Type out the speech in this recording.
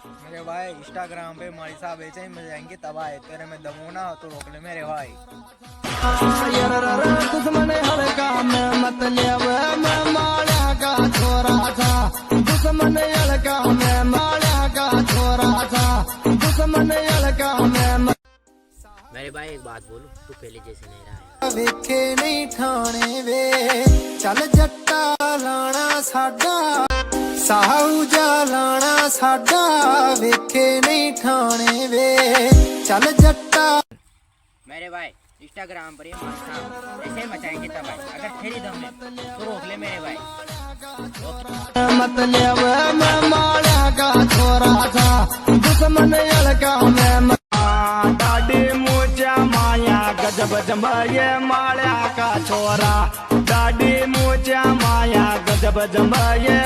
मेरे भाई इंस्टाग्राम पे हमारी साहब ऐसे ही मिल जाएंगे तबाह तेरे में दमो ना हो तो रोक ले मेरे भाई। दुश्मन हल्का में मतलब मैं माला का छोरा था। दुश्मन हल्का में माला का छोरा था। दुश्मन हल्का में। मेरे भाई एक बात बोलूं, तू पहले जैसे नहीं रहा है। वेखे नहीं ठाणे वे चल जट्टा लाना साडा साहू जा लाना साडा वेखे नहीं ठाणे वे चल जट्टा। मेरे भाई इंस्टाग्राम पर ये मस्त ऐसे मचाएंगे तबाही, अगर तेरी दम है तो रोक ले मेरे भाई। मतलब मैं माला का छोरा था। दुश्मन हल्का में दाढ़ी मूछा माया गजब जमाए माला का छोरा। दाढ़ी मूछा माया गजब जमाए